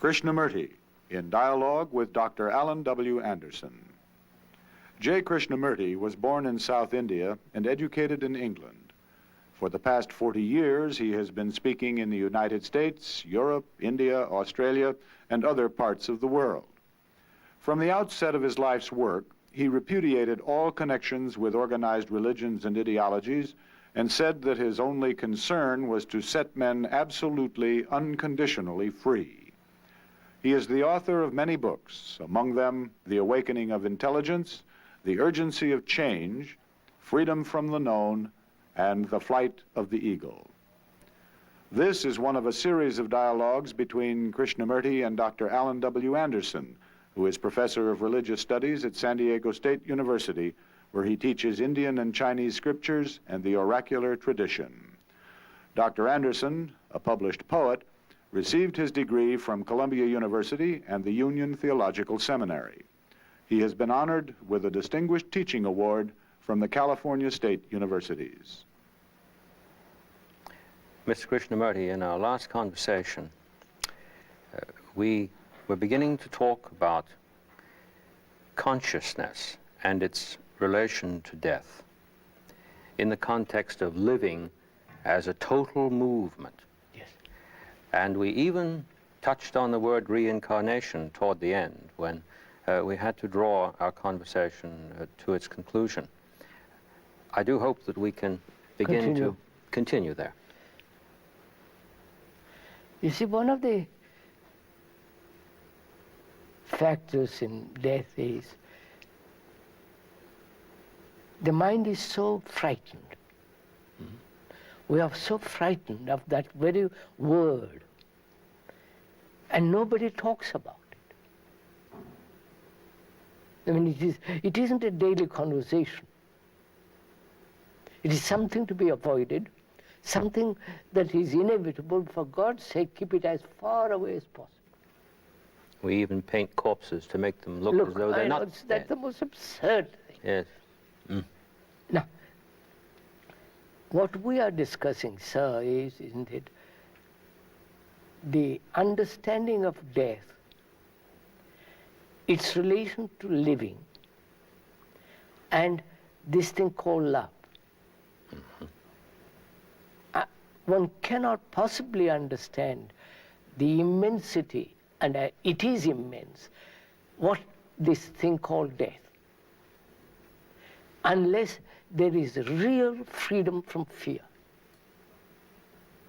Krishnamurti, in dialogue with Dr. Allan W. Anderson. J. Krishnamurti was born in South India and educated in England. For the past 40 years, he has been speaking in the United States, Europe, India, Australia, and other parts of the world. From the outset of his life's work, he repudiated all connections with organized religions and ideologies and said that his only concern was to set men absolutely, unconditionally free. He is the author of many books, among them The Awakening of Intelligence, The Urgency of Change, Freedom from the Known, and The Flight of the Eagle. This is one of a series of dialogues between Krishnamurti and Dr. Allan W. Anderson, who is professor of religious studies at San Diego State University, where he teaches Indian and Chinese scriptures and the oracular tradition. Dr. Anderson, a published poet, received his degree from Columbia University and the Union Theological Seminary. He has been honored with a Distinguished Teaching Award from the California State Universities. Mr. Krishnamurti, in our last conversation, we were beginning to talk about consciousness and its relation to death in the context of living as a total movement. Yes. And we even touched on the word reincarnation toward the end when we had to draw our conversation to its conclusion. I do hope that we can begin to continue there. You see, one of the factors in death is the mind is so frightened. Mm-hmm. We are so frightened of that very word, and nobody talks about it. I mean, it isn't a daily conversation. It is something to be avoided, something that is inevitable. For God's sake, keep it as far away as possible. We even paint corpses to make them look as though they're not dead. That's the most absurd thing. Yes. Mm. Now, what we are discussing, sir, is, isn't it, the understanding of death, its relation to living, and this thing called love. Mm-hmm. One cannot possibly understand the immensity, and it is immense, what this thing called death, unless there is real freedom from fear.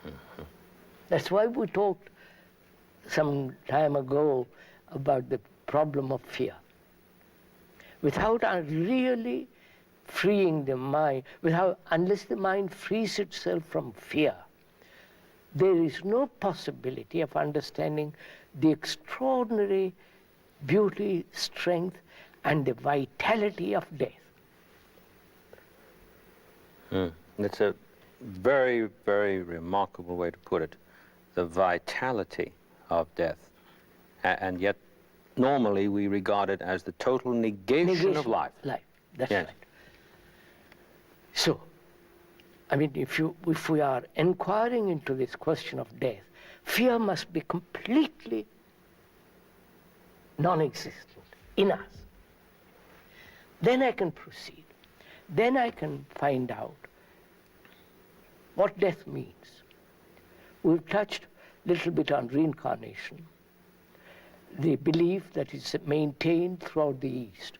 Mm-hmm. That's why we talked some time ago about the problem of fear. Without really freeing the mind, unless the mind frees itself from fear, there is no possibility of understanding the extraordinary beauty, strength, and the vitality of death. That's a very, very remarkable way to put it, the vitality of death. And yet, normally we regard it as the total negation of life. That's yes. right. So, I mean, if we are inquiring into this question of death, fear must be completely non-existent in us. Then I can proceed. Then I can find out what death means. We've touched a little bit on reincarnation, the belief that is maintained throughout the East,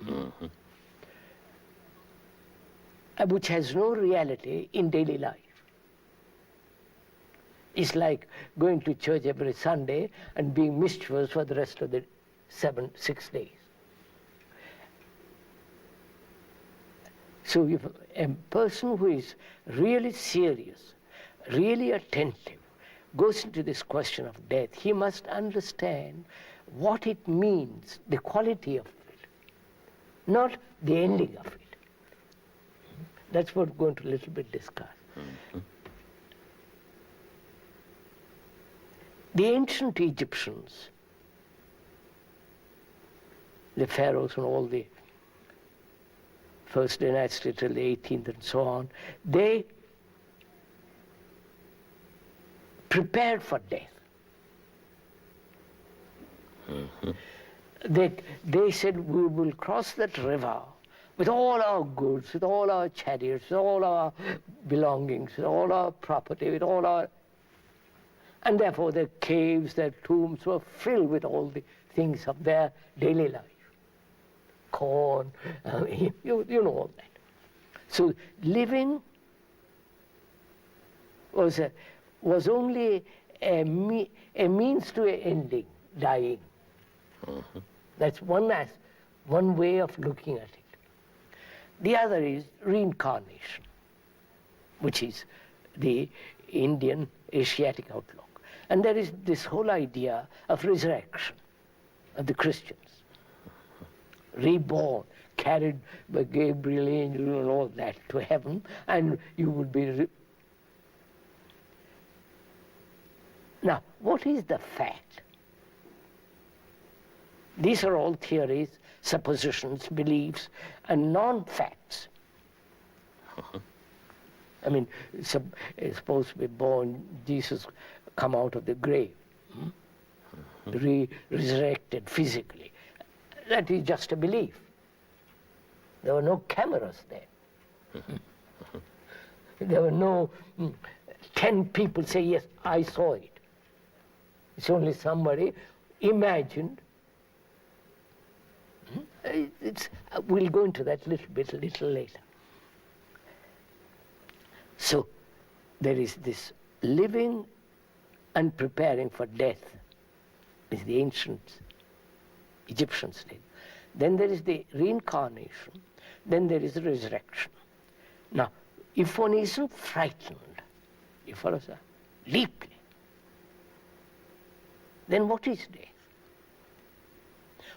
Mm-hmm. Which has no reality in daily life. It's like going to church every Sunday and being mischievous for the rest of the 6 days. So if a person who is really serious, really attentive, goes into this question of death, he must understand what it means, the quality of it, not the ending of it. That's what we're going to a little bit discuss. Mm-hmm. The ancient Egyptians, the pharaohs and all the first dynasty till the 18th and so on, they prepared for death. They said, we will cross that river with all our goods, with all our chariots, with all our belongings, with all our property, with all our... And therefore their caves, their tombs were filled with all the things of their daily life. Corn, you know all that. So living was only a means to an ending, dying. That's one way of looking at it. The other is reincarnation, which is the Indian Asiatic outlook. And there is this whole idea of resurrection of the Christians. Reborn, carried by Gabriel angel and all that to heaven, and you would be... Now, what is the fact? These are all theories, suppositions, beliefs, and non-facts. I mean, suppose we're born, Jesus come out of the grave, resurrected physically. That is just a belief. There were no cameras there. There were no 10 people say, yes, I saw it. It's only somebody imagined. We'll go into that a little later. So there is this living and preparing for death, is the ancient Egyptians did. Then there is the reincarnation, then there is the resurrection. Now, if one isn't frightened, you follow, sir, deeply, then what is death?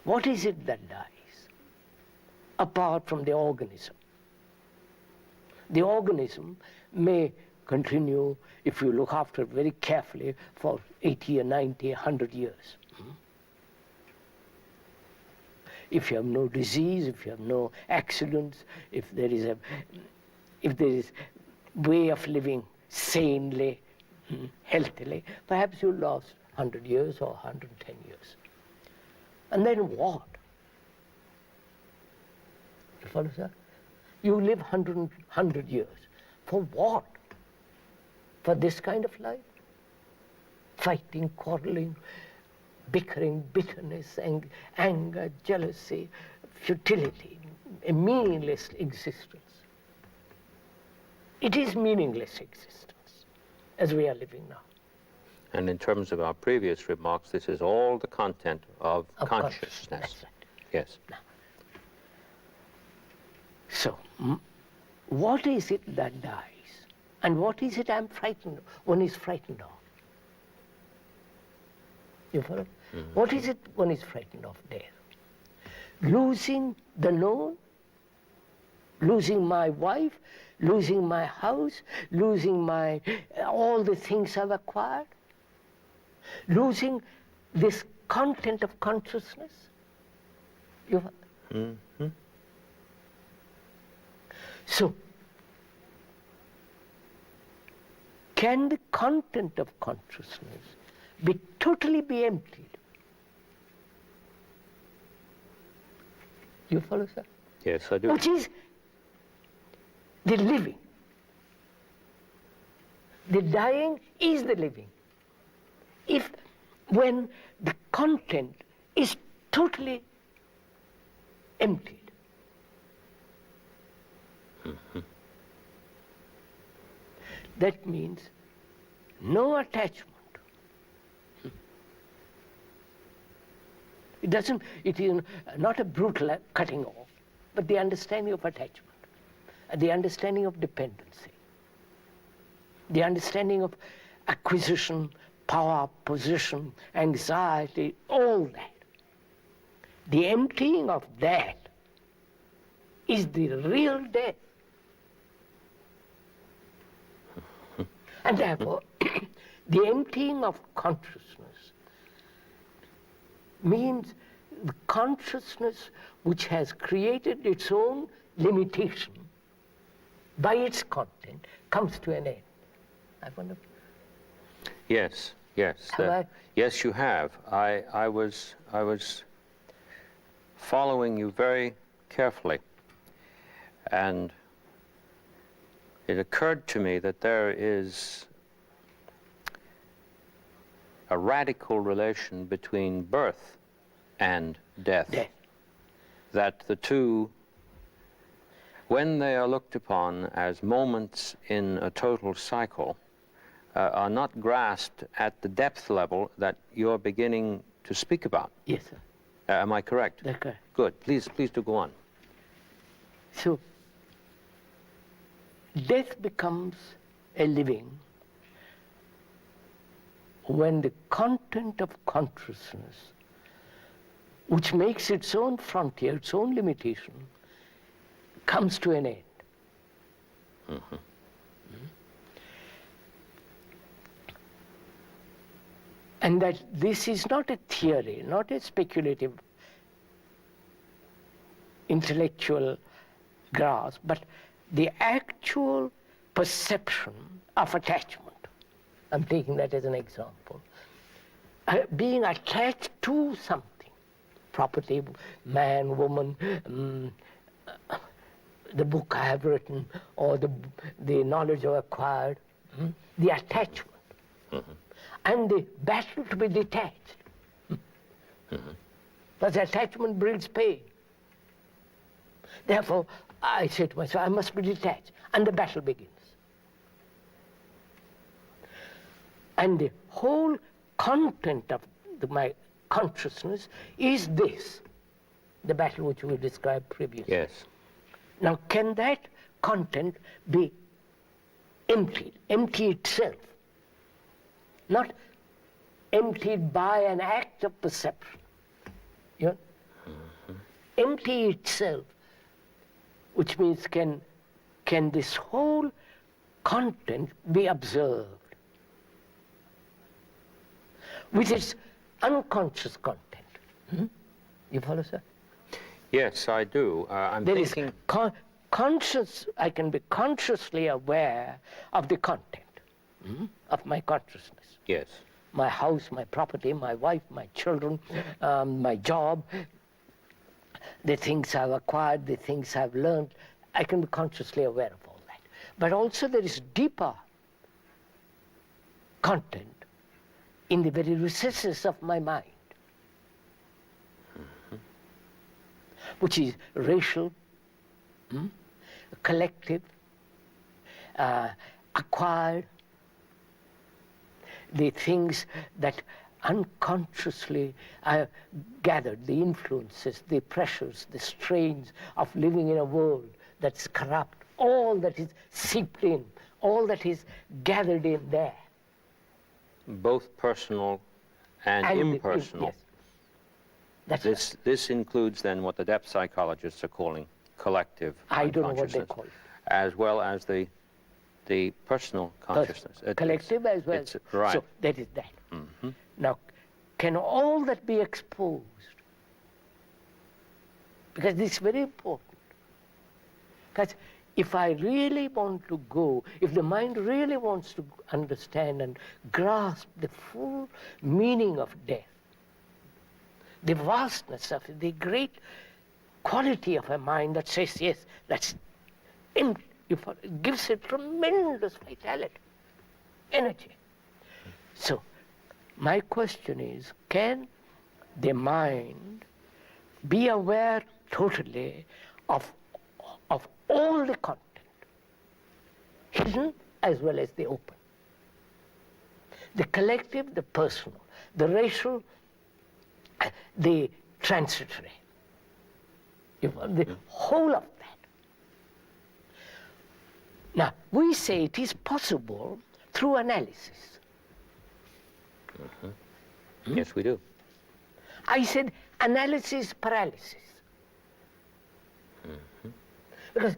What is it that dies? Apart from the organism. The organism may continue, if you look after it very carefully, for 80 or 90, 100 years. If you have no disease, if you have no accidents, if there is way of living sanely, healthily, perhaps you'll last 100 years or 110 years. And then what? You follow, sir? You live 100 years. For what? For this kind of life? Fighting, quarreling, bickering, bitterness, anger, jealousy, futility, a meaningless existence. It is meaningless existence, as we are living now. And in terms of our previous remarks, this is all the content of consciousness. That's right. Yes. Now, so, what is it that dies? And what is it one is frightened of? You follow? What is it one is frightened of? Death. Losing the known, losing my wife, losing my house, losing all the things I've acquired, losing this content of consciousness. So, can the content of consciousness totally be emptied? You follow, sir? Yes, I do. Which is the living. The dying is the living. When the content is totally emptied. That means no attachment. It is not a brutal cutting off, but the understanding of attachment, the understanding of dependency, the understanding of acquisition, power, position, anxiety, all that. The emptying of that is the real death. And therefore, the emptying of consciousness means the consciousness which has created its own limitation by its content comes to an end. I wonder. Yes, Yes. Have I? Yes, you have. I was following you very carefully, and it occurred to me that there is a radical relation between birth and death. Death. That the two, when they are looked upon as moments in a total cycle, are not grasped at the depth level that you're beginning to speak about. Yes, sir. Am I correct? That's correct. Good. Please do go on. So, death becomes a living when the content of consciousness, which makes its own frontier, its own limitation, comes to an end. Mm-hmm. And that this is not a theory, not a speculative intellectual grasp, but the actual perception of attachment. I'm taking that as an example. Being attached to something, property, man, woman, the book I have written, or the knowledge I've acquired, the attachment. Mm-hmm. And the battle to be detached. Mm-hmm. But attachment brings pain. Therefore, I say to myself, I must be detached. And the battle begins. And the whole content of my consciousness is this, the battle which we described previously. Yes. Now, can that content be emptied, empty itself? Not emptied by an act of perception. You know? Mm-hmm. Empty itself, which means can this whole content be observed with its unconscious content? You follow, sir? Yes, I do. I'm There thinking. is conscious. I can be consciously aware of the content of my consciousness. Yes. My house, my property, my wife, my children, my job, the things I've acquired, the things I've learned. I can be consciously aware of all that. But also there is deeper content in the very recesses of my mind, which is racial, collective, acquired, the things that unconsciously I have gathered, the influences, the pressures, the strains of living in a world that's corrupt, all that is seeped in, all that is gathered in there. Both personal and impersonal. Yes. That's This includes then what the depth psychologists are calling collective I don't know what they consciousness, call it. as well as the personal consciousness. Collective as well. Right. So that is that. Mm-hmm. Now, can all that be exposed? Because this is very important. Because if I really want to go, if the mind really wants to understand and grasp the full meaning of death, the vastness of it, the great quality of a mind that says, yes, that's it gives it tremendous vitality, energy. So, my question is, can the mind be aware totally of all the content, hidden as well as the open? The collective, the personal, the racial, the transitory. The whole of that. Now, we say it is possible through analysis. Yes, we do. I said analysis paralysis. Because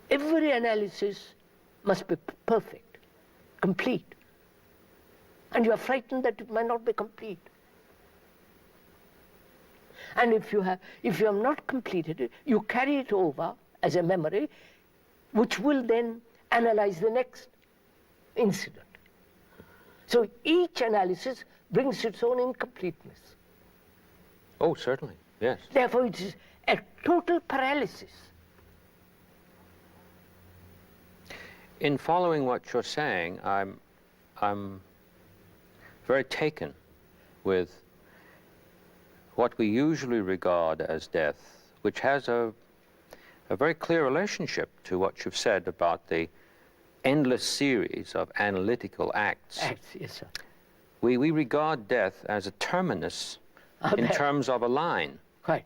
every analysis must be perfect, complete. And you are frightened that it might not be complete. And if you have not completed it, you carry it over as a memory, which will then analyze the next incident. So each analysis brings its own incompleteness. Oh, certainly, yes. Therefore, it is a total paralysis. In following what you're saying, I'm very taken with what we usually regard as death, which has a very clear relationship to what you've said about the endless series of analytical acts. Yes, sir. We regard death as a terminus in terms of a line. Right.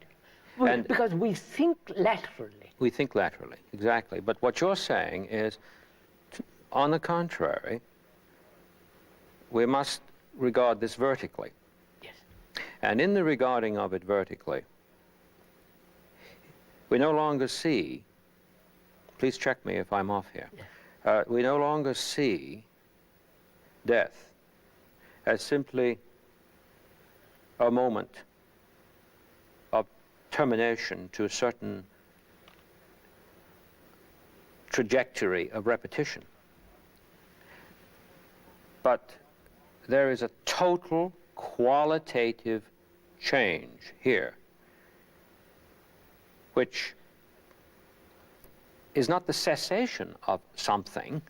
Because we think laterally. We think laterally, exactly. But what you're saying is, on the contrary, we must regard this vertically. Yes. And in the regarding of it vertically, we no longer see, please check me if I'm off here, we no longer see death as simply a moment of termination to a certain trajectory of repetition. But there is a total qualitative change here, which is not the cessation of something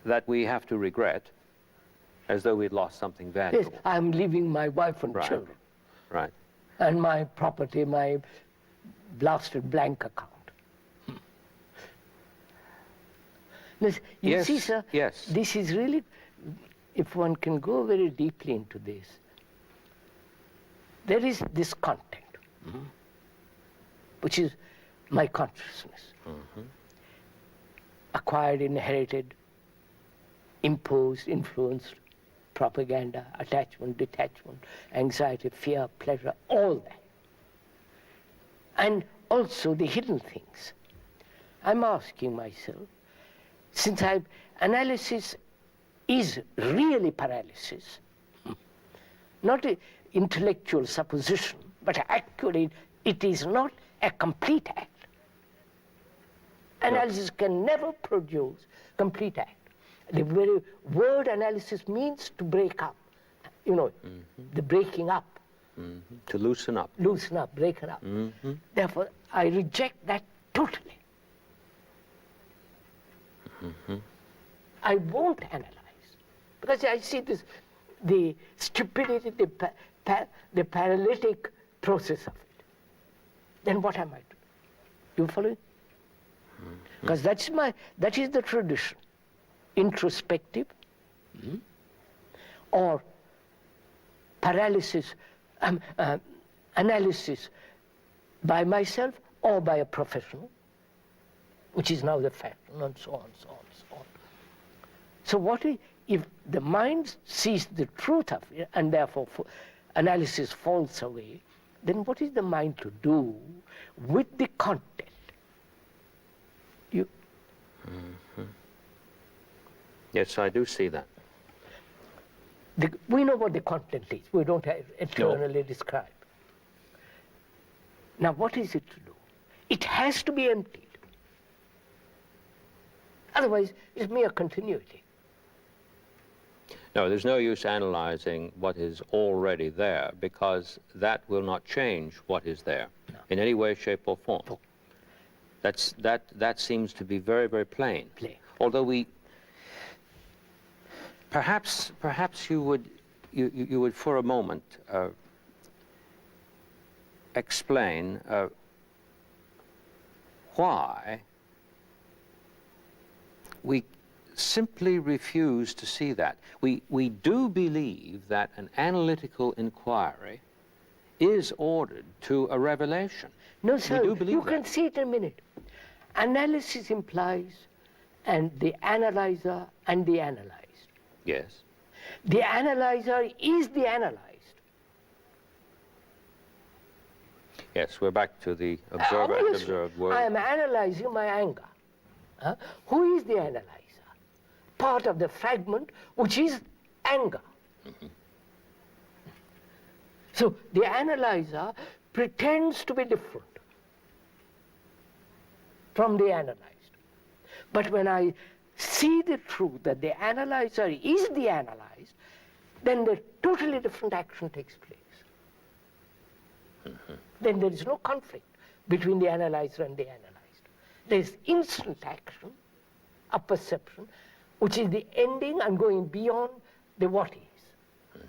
that we have to regret, as though we'd lost something valuable. Yes, I'm leaving my wife and Right. children. Right. And my property, my blasted blank account. You Yes, see, sir, yes. this is really, if one can go very deeply into this, there is this content, which is my consciousness. Acquired, inherited, imposed, influenced, propaganda, attachment, detachment, anxiety, fear, pleasure, all that. And also the hidden things. I'm asking myself, since analysis is really paralysis, not an intellectual supposition, but actually it is not a complete act. Analysis can never produce complete act. The very word analysis means to break up, the breaking up. To loosen up. Loosen up, break it up. Therefore, I reject that totally. I won't analyze, because I see this, the stupidity, the paralytic process of it. Then what am I to do? You follow? Because that is the tradition. Introspective or paralysis, analysis by myself or by a professional, which is now the fashion, and so on, so on, so on. So what if the mind sees the truth of it, and therefore analysis falls away, then what is the mind to do with the content? Yes, I do see that. We know what the content is. We don't have eternally describe. Now, what is it to do? It has to be emptied. Otherwise, it's mere continuity. No, there's no use analyzing what is already there, because that will not change what is there in any way, shape, or form. No. That seems to be very, very plain. Although perhaps you would for a moment explain why we simply refuse to see that. We do believe that an analytical inquiry is ordered to a revelation. No, sir, you that. can see it in a minute. Analysis implies and the analyzer and the analyzed. Yes. The analyzer is the analyzed. Yes, we're back to the observer and observed world. I am analyzing my anger. Who is the analyzer? Part of the fragment, which is anger. So the analyzer pretends to be different from the analyzed. But when I see the truth that the analyzer is the analyzed, then a totally different action takes place. Then there is no conflict between the analyzer and the analyzed. There is instant action, a perception, which is the ending and going beyond the what is.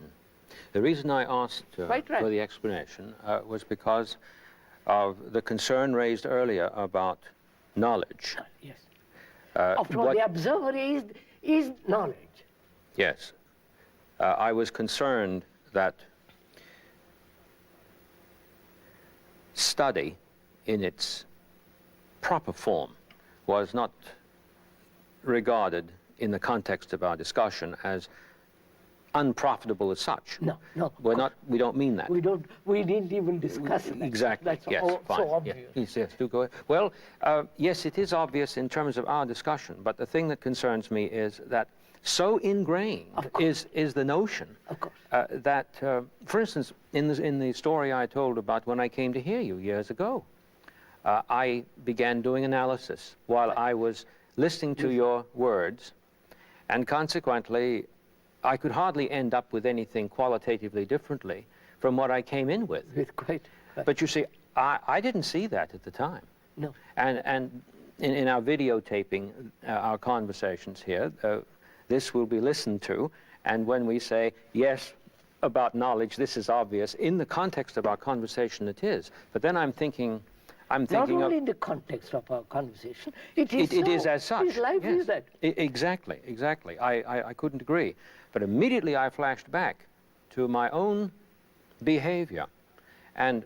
The reason I asked Quite right. for the explanation was because of the concern raised earlier about knowledge. Yes. After all, what- the observer is knowledge. Yes. I was concerned that study in its proper form was not regarded in the context of our discussion as unprofitable as such. No, no. We don't mean that. We didn't even discuss it. Exactly. That's yes, fine. so obvious. Yes, do go ahead. Well, yes, it is obvious in terms of our discussion, but the thing that concerns me is that so ingrained is the notion Of course. that, for instance, in the story I told about when I came to hear you years ago, I began doing analysis while I was listening to your words, and consequently, I could hardly end up with anything qualitatively differently from what I came in with. Quite. But you see, I didn't see that at the time. No. And in our videotaping, our conversations here, this will be listened to, and when we say, yes, about knowledge, this is obvious, in the context of our conversation it is. But then I'm thinking Not only in the context of our conversation, it is as such. His life yes. is that. Exactly, exactly. I couldn't agree. But immediately I flashed back to my own behavior. And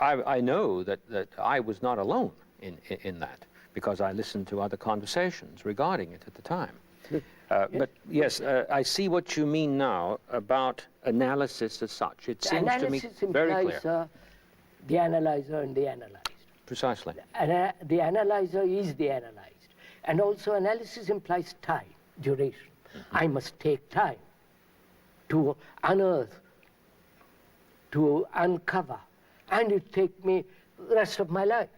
I know that I was not alone in that, because I listened to other conversations regarding it at the time. But yes, I see what you mean now about analysis as such. It seems to me very clear. The analyzer and the analyzed. Precisely. The analyzer is the analyzed. And also analysis implies time, duration. I must take time to unearth, to uncover, and it take me the rest of my life.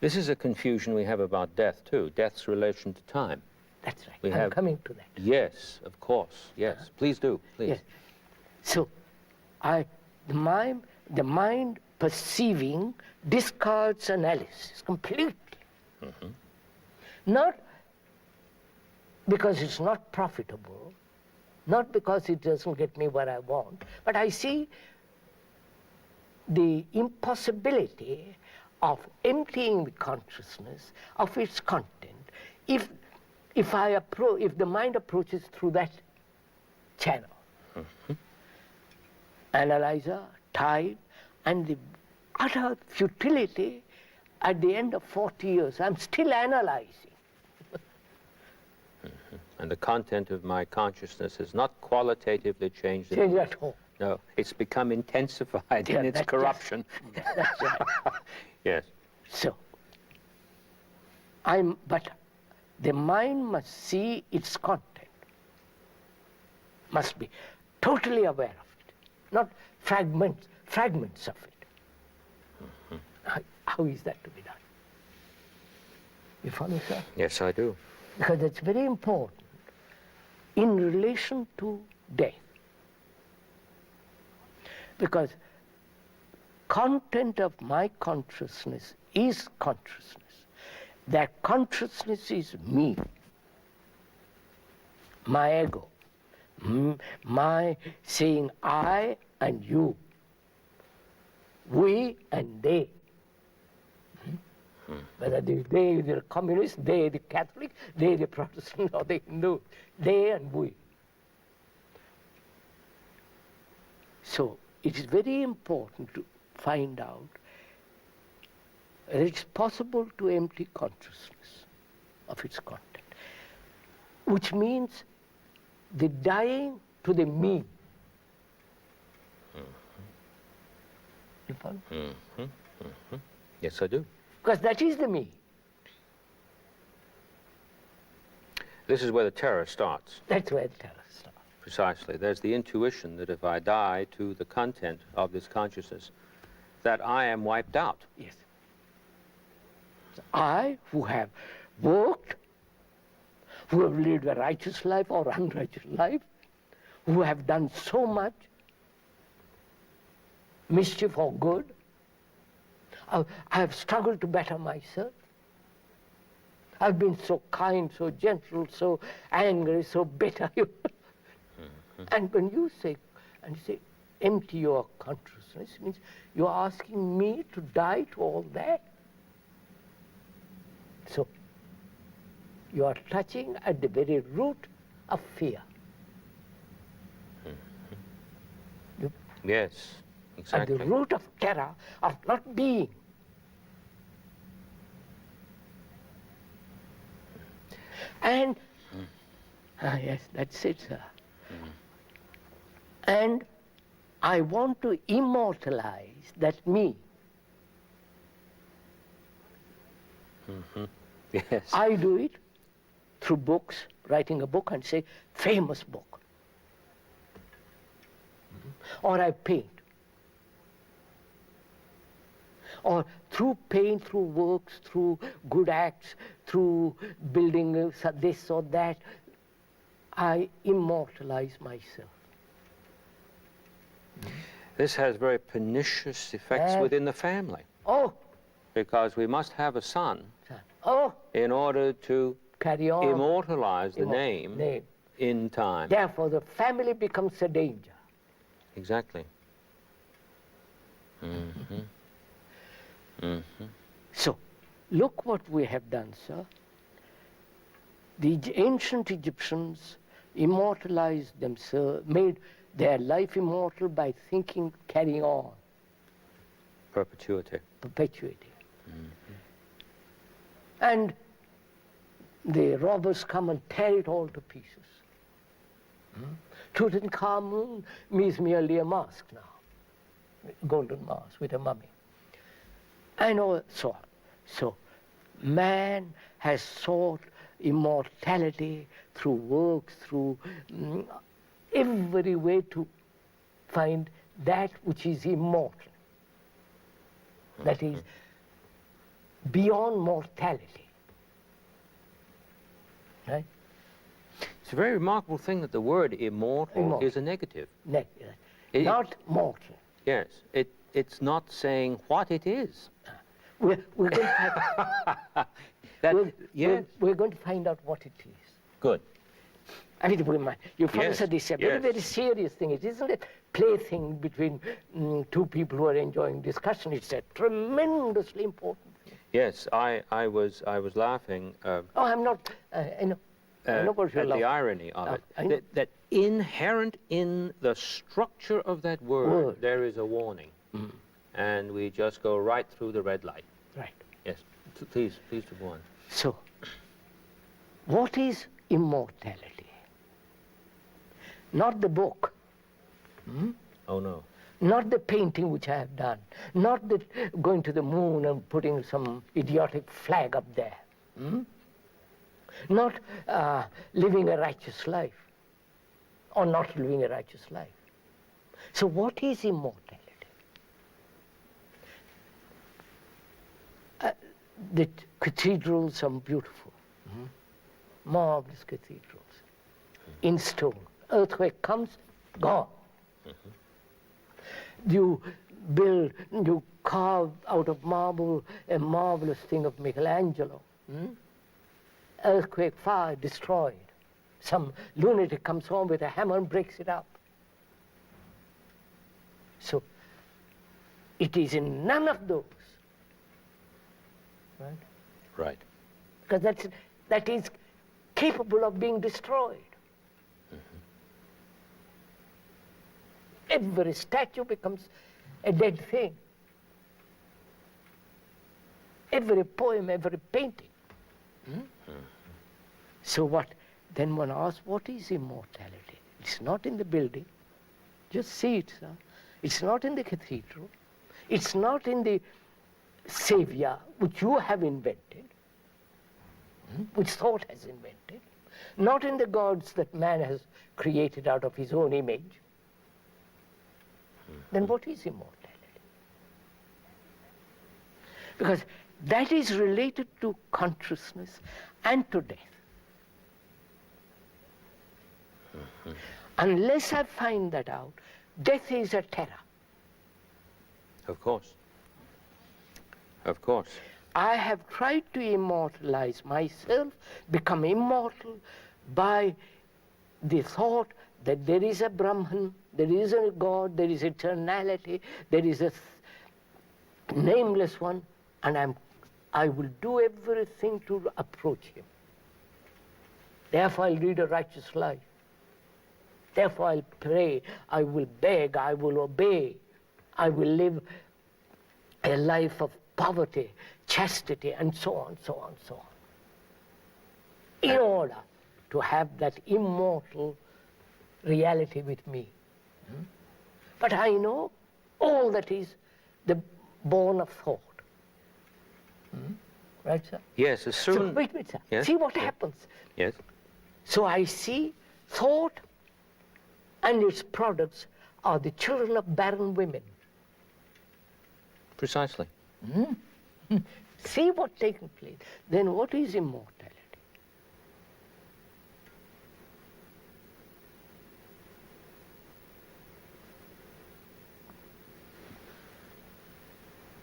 This is a confusion we have about death, too. Death's relation to time. That's right. I'm coming to that. Yes, of course. Yes. Please do. Please. Yes. So, the mind perceiving discards analysis completely. Not because it's not profitable, not because it doesn't get me what I want, but I see the impossibility of emptying the consciousness of its content if the mind approaches through that channel. Analyzer, time, and the utter futility at the end of 40 years. I'm still analyzing. And the content of my consciousness has not qualitatively changed. Change at all. No, it's become intensified in its corruption. That's right. Yes. So, but the mind must see its content, must be totally aware of it, not fragments of it. How is that to be done? You follow, sir? Yes, I do. Because it's very important in relation to death. Because content of my consciousness is consciousness. That consciousness is me, my ego, my saying I and you, we and they. Whether they the communist, they the Catholic, they the Protestant, or the Hindu, they and we. So it is very important to find out that it's possible to empty consciousness of its content, which means the dying to the me. You follow? Yes, I do. Because that is the me. This is where the terror starts. That's where the terror starts. Precisely. There's the intuition that if I die to the content of this consciousness, that I am wiped out. Yes. So I, who have worked who have lived a righteous life or unrighteous life, who have done so much mischief or good. I have struggled to better myself. I've been so kind, so gentle, so angry, so bitter. And when you say, empty your consciousness, it means you're asking me to die to all that. So, you are touching at the very root of fear. Yes, exactly. At the root of terror of not being. And, yes, that's it, sir. And I want to immortalize that me. Yes. I do it through books, writing a book and say, famous book. Or I paint. Or through paint, through works, through good acts, through building this or that, I immortalize myself. This has very pernicious effects within the family. Oh, because we must have a son oh, in order to carry on. Immortalize the name in time. Therefore, the family becomes a danger. Exactly. So, look what we have done, sir. The ancient Egyptians immortalized themselves, made their life immortal by thinking, carrying on. Perpetuity. Perpetuity. And the robbers come and tear it all to pieces. Tutankhamun is merely a mask now, golden mask with a mummy. And so on. So man has sought immortality through works, through every way to find that which is immortal. That is beyond mortality. Right? It's a very remarkable thing that the word immortal is a negative. Not mortal. Yes, it's not saying what it is. We're going to we're going to find out what it is. Good. I mean, you promised Yes, this a very, very serious thing. It isn't a plaything between two people who are enjoying discussion. It's a tremendously important thing. Yes, I was laughing. Oh, I'm not. I know. I know what you're at laughing. the irony of it. That inherent in the structure of that word, there is a warning. And we just go right through the red light. Right. Yes. Please to go on. So, what is immortality? Not the book. Oh, no. Not the painting which I have done. Not the going to the moon and putting some idiotic flag up there. Not living a righteous life. Or not living a righteous life. So what is immortality? The cathedrals are beautiful. Marvelous cathedrals. In stone. Earthquake comes, gone. You build, you carve out of marble a marvelous thing of Michelangelo. Earthquake, fire, destroyed. Some lunatic comes home with a hammer and breaks it up. So, it is in none of those. Right? Right. Because that is capable of being destroyed. Every statue becomes a dead thing. Every poem, every painting. So what? Then one asks, what is immortality? It's not in the building. Just see it, sir. It's not in the cathedral. It's not in the savior which you have invented, which thought has invented. Not in the gods that man has created out of his own image. Then what is immortality? Because that is related to consciousness and to death. Unless I find that out, death is a terror. Of course. Of course. I have tried to immortalize myself, become immortal by the thought that there is a Brahman, there is a God, there is eternality, there is a nameless one, and I will do everything to approach him. Therefore I'll lead a righteous life. Therefore I'll pray, I will beg, I will obey, I will live a life of poverty, chastity, and so on, so on, so on. In order to have that immortal reality with me. But I know all that is the born of thought. Right, sir? Yes, as soon... So, wait, sir. Yes? See what happens. Yes. So I see thought and its products are the children of barren women. Precisely. See what's taking place. Then what is immortality?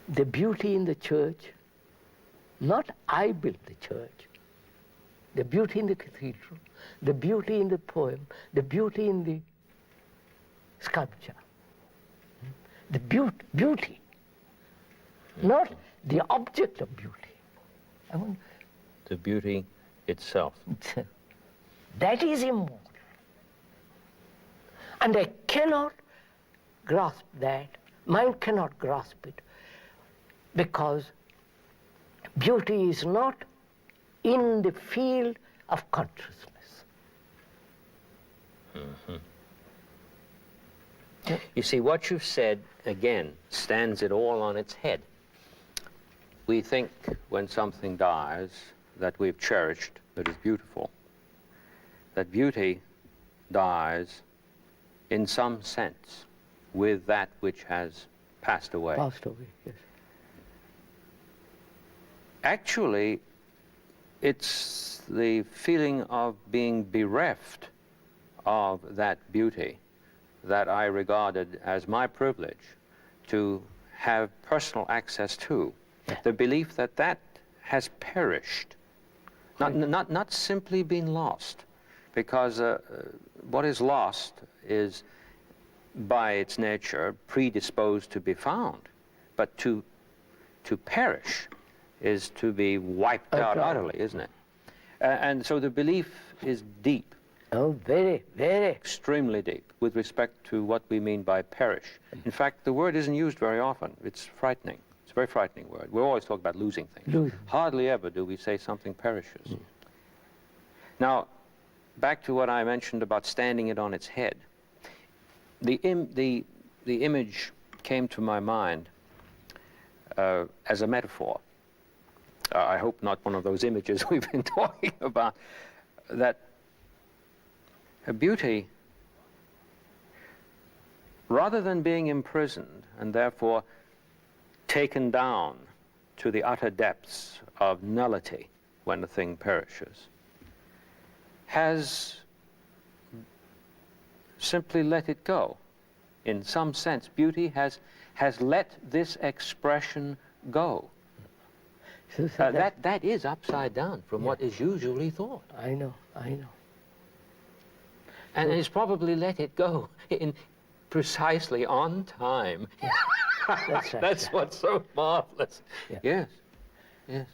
The beauty in the church, not I built the church, the beauty in the cathedral, the beauty in the poem, the beauty in the sculpture, the beauty, not the object of beauty. The beauty itself. That is immortal. And I cannot grasp that, mind cannot grasp it, because beauty is not in the field of consciousness. You see, what you've said, again, stands it all on its head. We think when something dies that we've cherished, that is beautiful. That beauty dies in some sense with that which has passed away. Passed away, yes. Actually, it's the feeling of being bereft of that beauty that I regarded as my privilege to have personal access to. Yeah. The belief that that has perished, not simply been lost, because what is lost is by its nature predisposed to be found, but to perish is to be wiped out utterly, isn't it? And so the belief is deep. Oh, very, very. Extremely deep with respect to what we mean by perish. In fact, the word isn't used very often. It's frightening. It's a very frightening word. We always talk about losing things. Losing. Hardly ever do we say something perishes. Now, back to what I mentioned about standing it on its head. The image came to my mind as a metaphor. I hope not one of those images we've been talking about, that beauty, rather than being imprisoned and therefore taken down to the utter depths of nullity when the thing perishes, has simply let it go. In some sense, beauty has let this expression go. So that is upside down from what is usually thought. I know. And it's probably let it go in precisely on time. That's right. That's what's so marvelous. Yeah. Yes.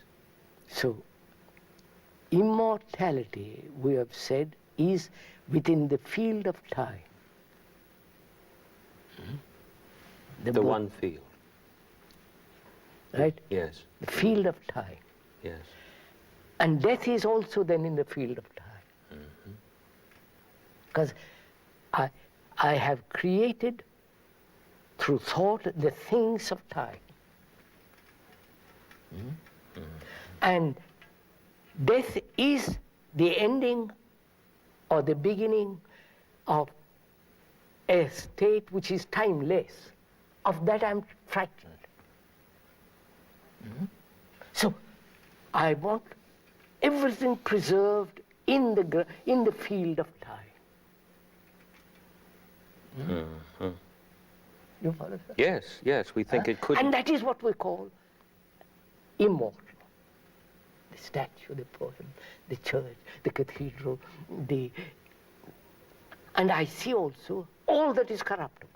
So, immortality, we have said, is within the field of time. The one field. Right? Yes. The field of time. Yes. And death is also then in the field of time. Because I have created through thought the things of time. And death is the ending or the beginning of a state which is timeless. Of that I'm frightened. So I want everything preserved in the field of time. You follow, sir? Yes, yes, we think it could. And that is what we call immortal. The statue, the poem, the church, the cathedral, and I see also all that is corruptible,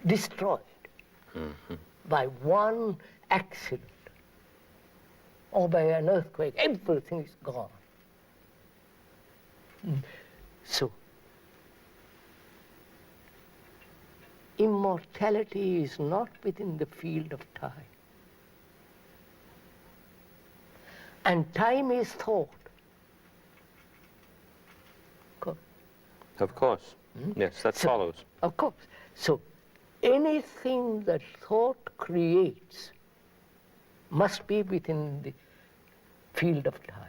destroyed by one accident or by an earthquake. Everything is gone. So, immortality is not within the field of time. And time is thought. Of course. Yes, that follows. Of course. So, anything that thought creates must be within the field of time.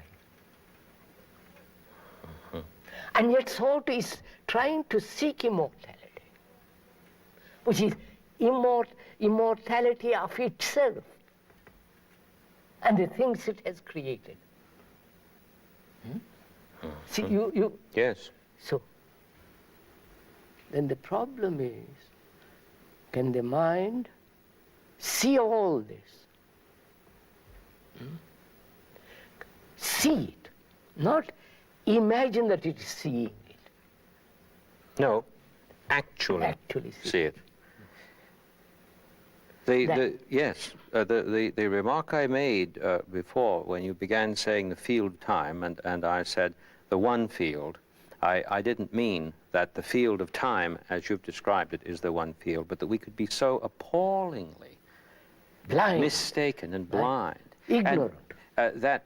And yet thought is trying to seek immortality, which is immortality of itself and the things it has created. See, you. Yes. So, then the problem is, can the mind see all this? See it, not imagine that it is seeing it. No, actually see it. Yes, the remark I made before when you began saying the field of time, and I said the one field, I didn't mean that the field of time, as you've described it, is the one field, but that we could be so appallingly blind, mistaken and blind, ignorant, and, that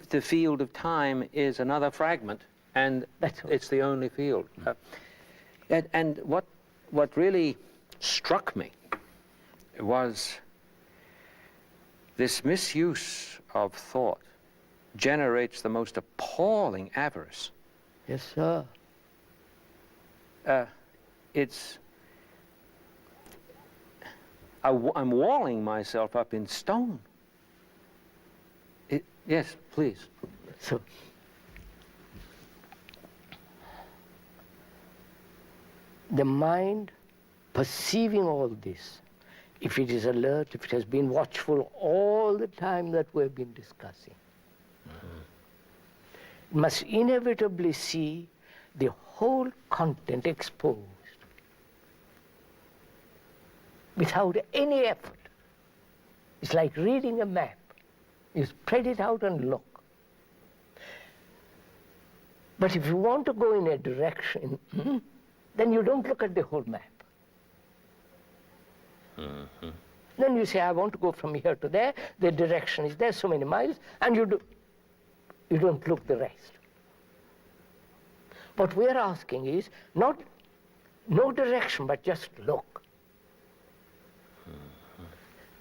the field of time is another fragment, and it's the only field. And what really struck me was this misuse of thought generates the most appalling avarice. Yes, sir. I'm walling myself up in stone. Yes, please. So, the mind perceiving all this, if it is alert, if it has been watchful all the time that we've been discussing, must inevitably see the whole content exposed without any effort. It's like reading a map. You spread it out and look. But if you want to go in a direction, then you don't look at the whole map. Then you say, I want to go from here to there, the direction is there, so many miles, and you don't look the rest. What we're asking is not no direction, but just look.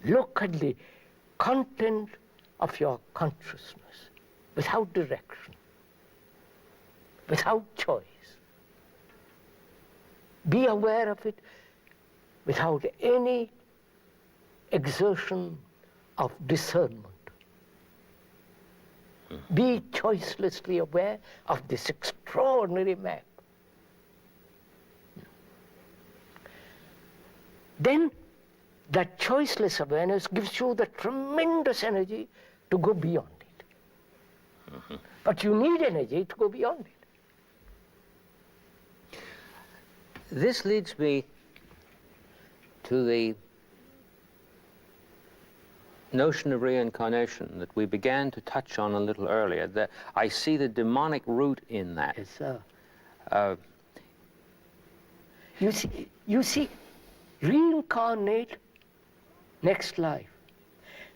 Look at the content of your consciousness without direction, without choice. Be aware of it without any exertion of discernment. Be choicelessly aware of this extraordinary map. Then that choiceless awareness gives you the tremendous energy to go beyond it. But you need energy to go beyond it. This leads me to the notion of reincarnation that we began to touch on a little earlier. That I see the demonic root in that. Yes, sir. You see, reincarnate next life.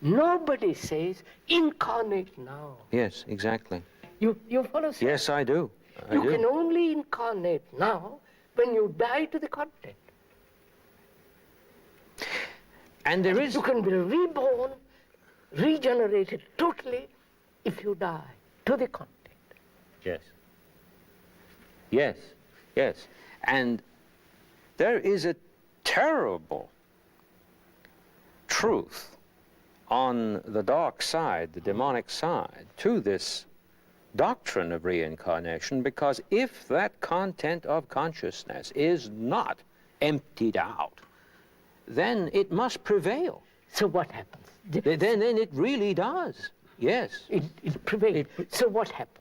Nobody says incarnate now. Yes, exactly. You follow, sir? Yes, I do. You can only incarnate now when you die to the content. And there is... You can be reborn, regenerated totally if you die to the content. Yes. Yes, yes. And there is a terrible truth on the dark side, the demonic side, to this doctrine of reincarnation, because if that content of consciousness is not emptied out, then it must prevail. So what happens? Then it really does. Yes. It prevails. So what happens?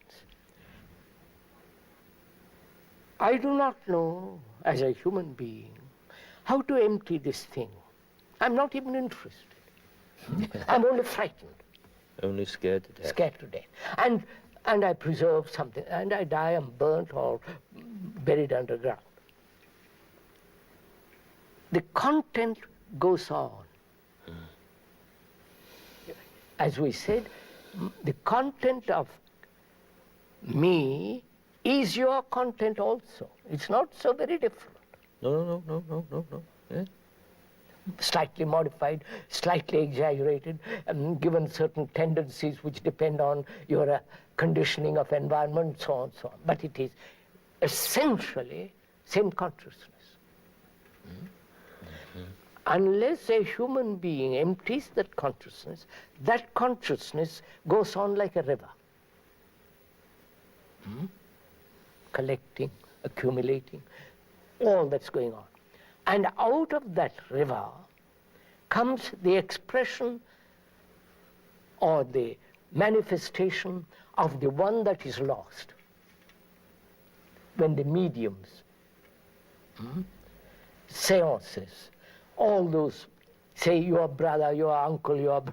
I do not know, as a human being, how to empty this thing. I'm not even interested. I'm only frightened. Only scared to death. Scared to death. And I preserve something, and I die, I'm burnt or buried underground. The content goes on. As we said, the content of me is your content also. It's not so very different. No. Yeah. Slightly modified, slightly exaggerated, and given certain tendencies which depend on your conditioning of environment, so on, so on. But it is essentially same consciousness. Unless a human being empties that consciousness goes on like a river. Collecting, accumulating, all that's going on. And out of that river comes the expression or the manifestation of the one that is lost. When the mediums, seances, all those, say your brother, your uncle, your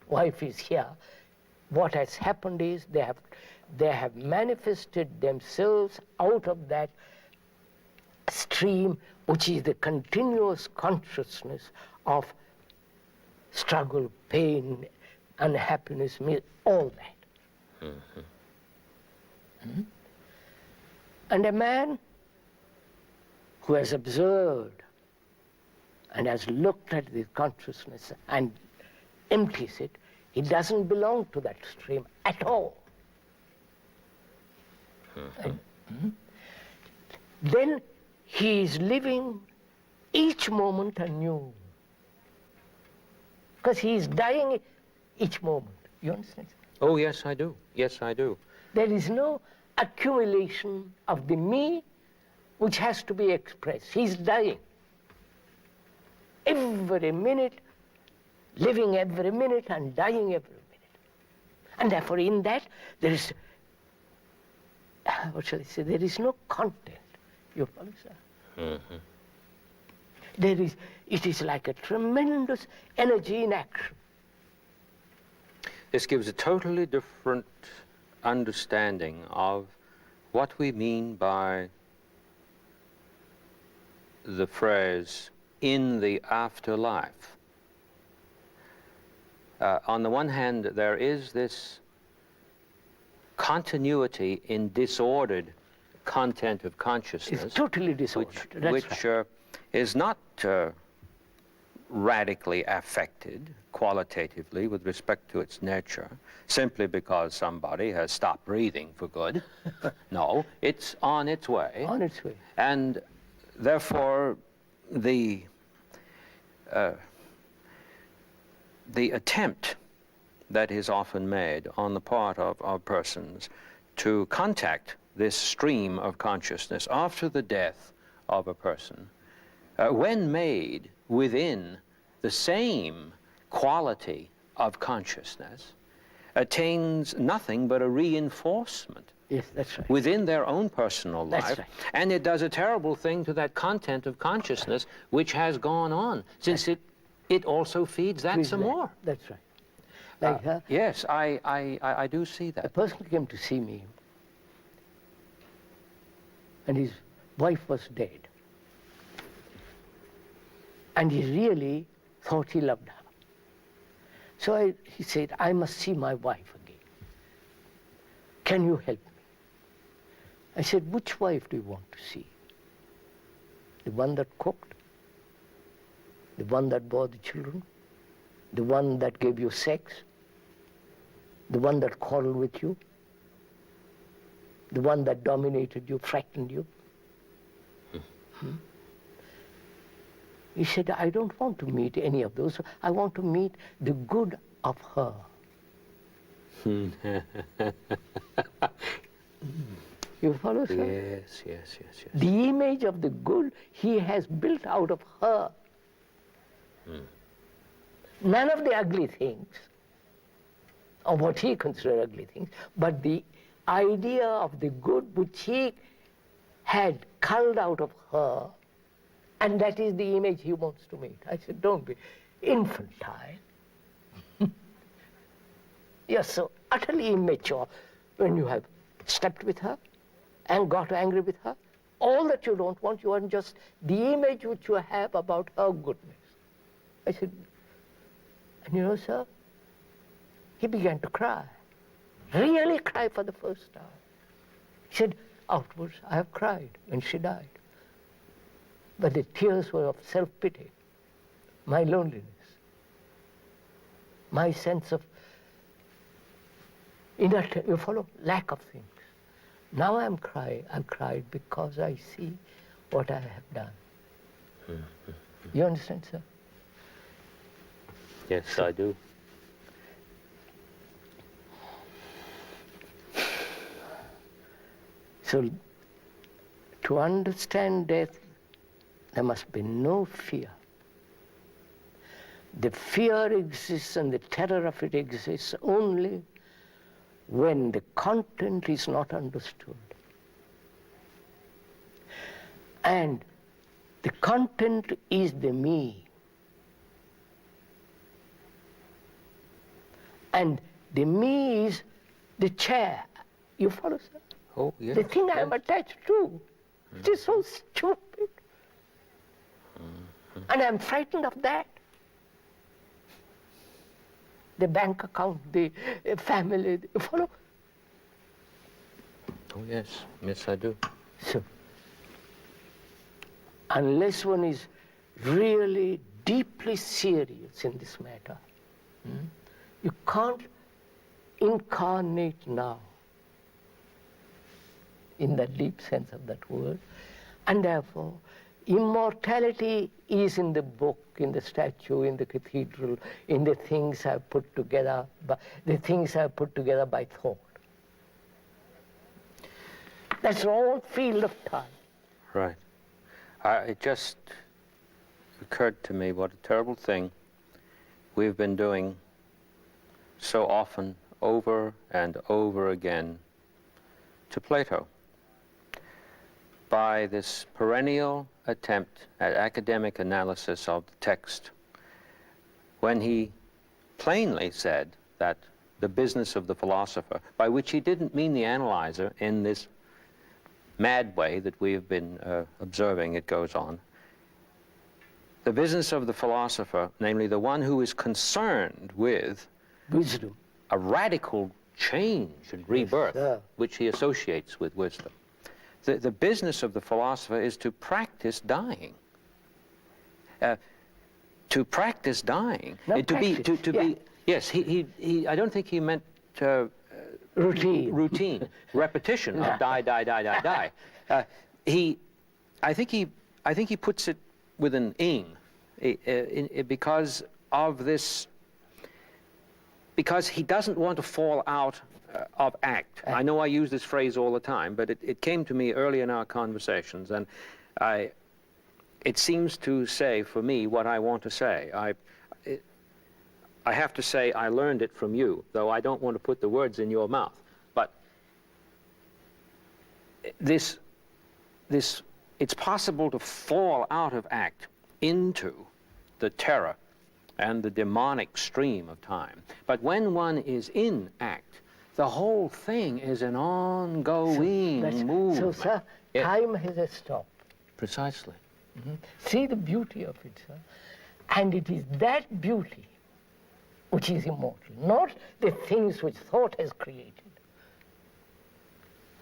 wife is here, what has happened is they have manifested themselves out of that stream, which is the continuous consciousness of struggle, pain, unhappiness, all that. And a man who has observed and has looked at the consciousness and empties it, he doesn't belong to that stream at all. Then he is living each moment anew. Because he is dying each moment. You understand? Oh, yes, I do. Yes, I do. There is no accumulation of the me which has to be expressed. He's dying. Every minute, living every minute and dying every minute. And therefore in that there is, what shall I say, there is no content. You follow, sir? It is like a tremendous energy in action. This gives a totally different understanding of what we mean by the phrase, in the afterlife. On the one hand, there is this continuity in disordered content of consciousness. It's totally disordered. Which is not radically affected qualitatively with respect to its nature, simply because somebody has stopped breathing for good. No, it's on its way. On its way. And therefore, the attempt that is often made on the part of persons to contact this stream of consciousness after the death of a person, when made within the same quality of consciousness, attains nothing but a reinforcement. Yes, that's right. Within their own personal life. That's right. And it does a terrible thing to that content of consciousness which has gone on, since it also feeds that some more. That's right. Like yes, I do see that. a person came to see me, and his wife was dead. And he really thought he loved her. So he said, I must see my wife again. Can you help me? I said, which wife do you want to see? The one that cooked? The one that bore the children? The one that gave you sex? The one that quarreled with you? The one that dominated you, frightened you? He said, I don't want to meet any of those. I want to meet the good of her. You follow, sir? Yes, yes, yes, yes. The image of the good he has built out of her. None of the ugly things, or what he considered ugly things, but the idea of the good which he had culled out of her, and that is the image he wants to meet. I said, don't be infantile. You're so utterly immature when you have slept with her and got angry with her. All that you don't want, you want just the image which you have about her goodness. I said, and you know, sir, he began to cry, really cry for the first time. He said, afterwards, I have cried when she died. But the tears were of self-pity, my loneliness, my sense of you follow, lack of things. Now I'm crying. I'm cried because I see what I have done. You understand, sir? Yes, I do. So, to understand death, there must be no fear. The fear exists and the terror of it exists only when the content is not understood. And the content is the me. And the me is the chair. You follow, sir? Oh, yes. The thing I am attached to. It is so stupid. And I'm frightened of that. The bank account, the family, you follow? Oh, yes. Yes, I do. So, unless one is really deeply serious in this matter, you can't incarnate now in the deep sense of that word. And therefore, immortality is in the book, in the statue, in the cathedral, in the things I've put together, by thought. That's all field of time. Right. It just occurred to me what a terrible thing we've been doing so often, over and over again, to Plato, by this perennial attempt at academic analysis of the text, when he plainly said that the business of the philosopher, by which he didn't mean the analyzer in this mad way that we have been observing it goes on, the business of the philosopher, namely the one who is concerned with Wisdom. a radical change and rebirth, sir. which he associates with wisdom. The business of the philosopher is to practice dying. To practice dying. Not practice, Be, yes, I don't think he meant routine, repetition of die. I think he puts it with an ing, because of this, because he doesn't want to fall out of act. I know I use this phrase all the time, but it came to me early in our conversations, and it seems to say for me what I want to say. I have to say I learned it from you, though I don't want to put the words in your mouth. But it's possible to fall out of act into the terror and the demonic stream of time. But when one is in act, the whole thing is an ongoing movement. So, sir, time has a stop. Precisely. See the beauty of it, sir. And it is that beauty which is immortal, not the things which thought has created.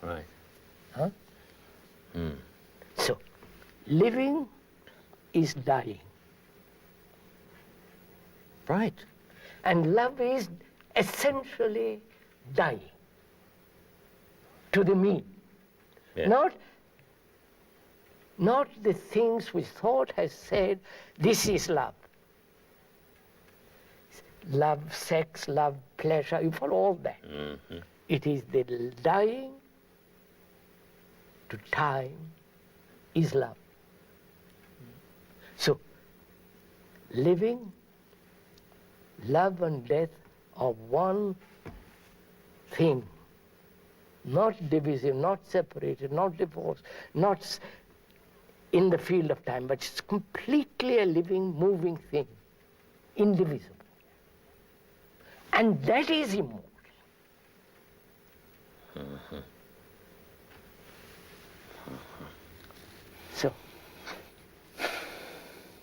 Right. Huh? So, living is dying. Right. And love is essentially dying to the me. Yeah. Not the things which thought has said, this is love. love sex, love pleasure, you follow all that. It is the dying to time is love. So, living, love and death are one thing, not divisive, not separated, not divorced, not in the field of time, but it's completely a living, moving thing, indivisible. And that is immortal. So,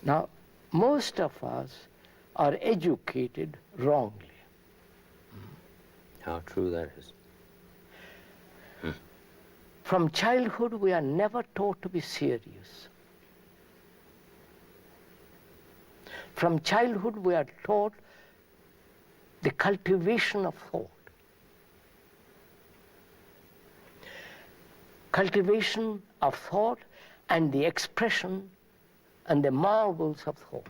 now, most of us are educated wrongly. How true that is. From childhood, we are never taught to be serious. From childhood, we are taught the cultivation of thought. Cultivation of thought and the expression and the marvels of thought.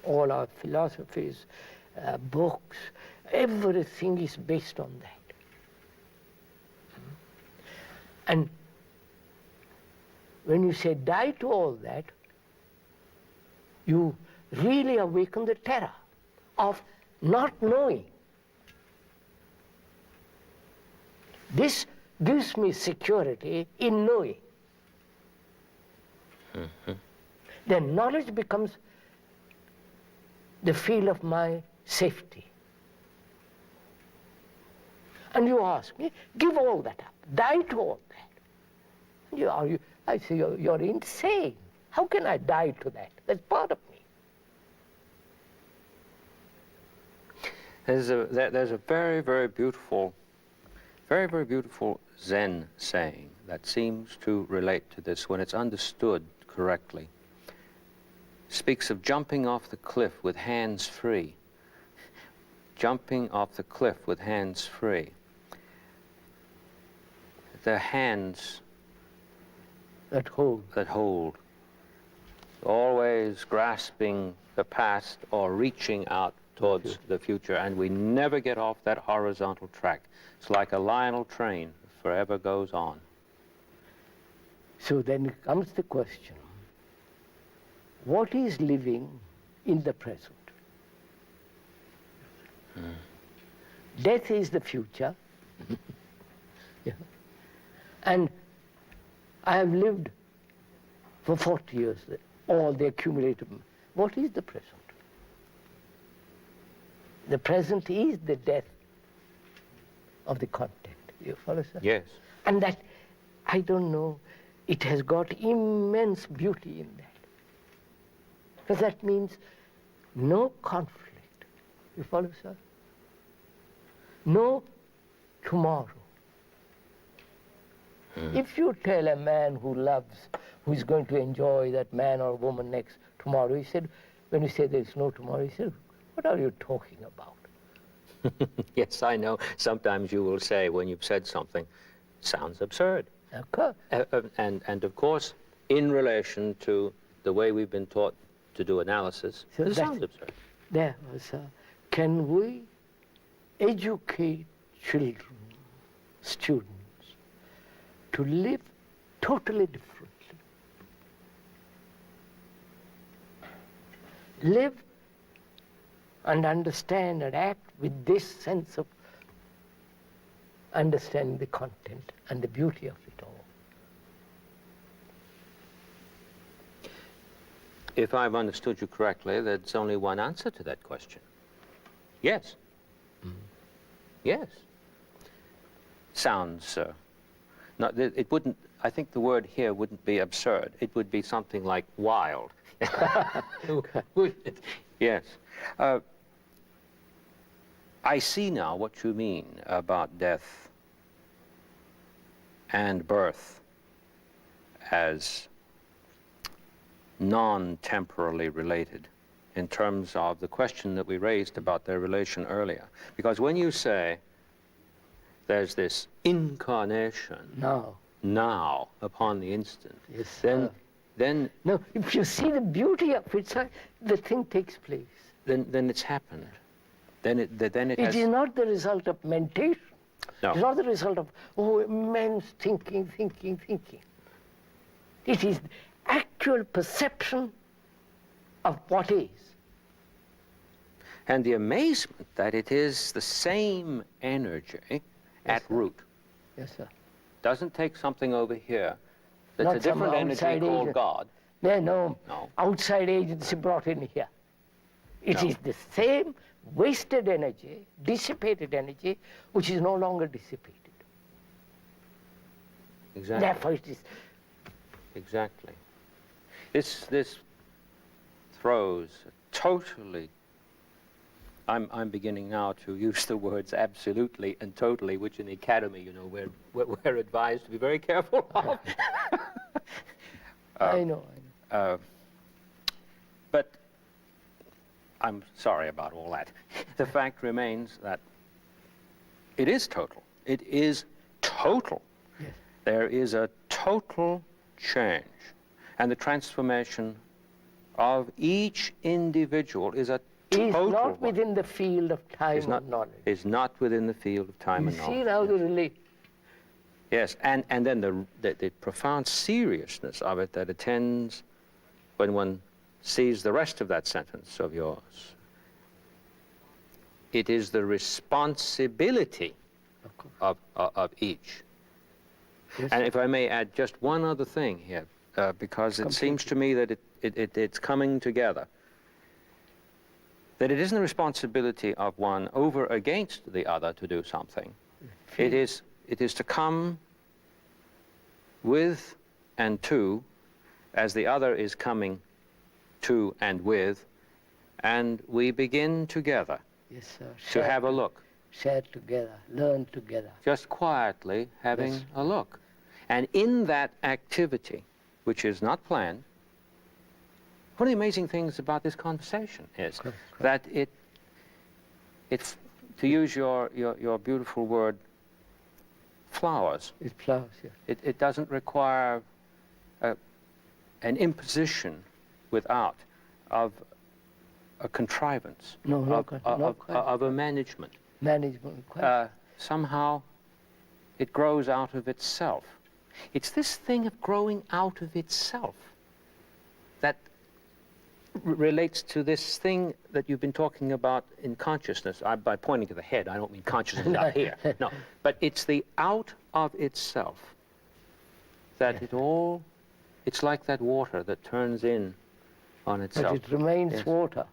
All our philosophies, books, everything is based on that. And when you say die to all that, you really awaken the terror of not knowing. This gives me security in knowing. Then knowledge becomes the field of my safety. And you ask me, give all that up, die to all that. I say, you're insane. How can I die to that? That's part of me. There's a very, very beautiful Zen saying that seems to relate to this when it's understood correctly. Speaks of jumping off the cliff with hands free. Jumping off the cliff with hands free. The hands that hold, always grasping the past or reaching out towards the future, and we never get off that horizontal track. It's like a Lionel train, forever goes on. So then comes the question, what is living in the present? Death is the future. Yeah. And I have lived for 40 years, all the accumulated. What is the present? The present is the death of the content. You follow, sir? Yes. And that, I don't know, it has got immense beauty in that. Because that means no conflict. You follow, sir? No tomorrow. If you tell a man who loves, who is going to enjoy that man or woman next tomorrow, he said, when you say there is no tomorrow, he said, what are you talking about? Yes, I know. Sometimes you will say when you've said something, sounds absurd. Of course. And of course, in relation to the way we've been taught to do analysis, So it sounds absurd. There was can we educate children, students, to live totally differently? Live and understand and act with this sense of understanding the content and the beauty of it all. If I've understood you correctly, there's only one answer to that question. Yes. Yes. Sounds, it wouldn't, I think the word here wouldn't be absurd. It would be something like wild. Wouldn't it? Yes. I see now what you mean about death and birth as non-temporally related in terms of the question that we raised about their relation earlier. Because when you say there's this incarnation now upon the instant, Yes, then then No, if you see the beauty of it, sir, the thing takes place. then it's happened. Then it has. It is not the result of mentation. No. It's not the result of, immense thinking. It is actual perception of what is. And the amazement that it is the same energy at root. Yes, sir. Doesn't take something over here that's Not a different some energy outside called agent. God. No. No. Outside agency brought in here. It No. is the same wasted energy, dissipated energy, which is no longer dissipated. Exactly. Therefore it is. Exactly. This throws totally. I'm beginning now to use the words absolutely and totally, which in the academy, you know, we're advised to be very careful of. I know. But I'm sorry about all that. The fact remains that it is total. It is total. Yes. There is a total change. And the transformation of each individual is a Is total not one. within the field of time Is not, and knowledge. is not within the field of time You and knowledge. see now the relation. Yes, and then the profound seriousness of it that attends when one sees the rest of that sentence of yours. It is the responsibility of each. Yes, And if I may add just one other thing here, because it seems to me that it's coming together. That it isn't the responsibility of one over against the other to do something. It is to come with and to, as the other is coming to and with, and we begin together yes, sir. to have a look. Share together, learn together. Just quietly having Yes. a look. And in that activity, which is not planned, one of the amazing things about this conversation is that it, to use your beautiful word, flowers. It flowers, yes. It doesn't require an imposition without of a contrivance, of a management. Management, quite. Somehow it grows out of itself. It's this thing of growing out of itself that relates to this thing that you've been talking about in consciousness. By pointing to the head, I don't mean consciousness up here. No, but it's the out of itself that it's like that water that turns in on itself. But it remains water.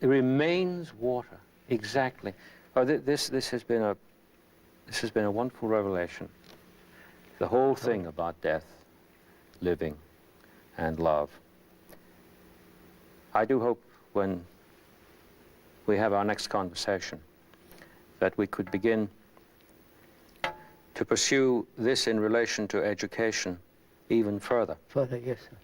It remains water, exactly. Oh, this has been a wonderful revelation. The whole thing about death, living, and love. I do hope when we have our next conversation that we could begin to pursue this in relation to education even further. Further, yes, sir.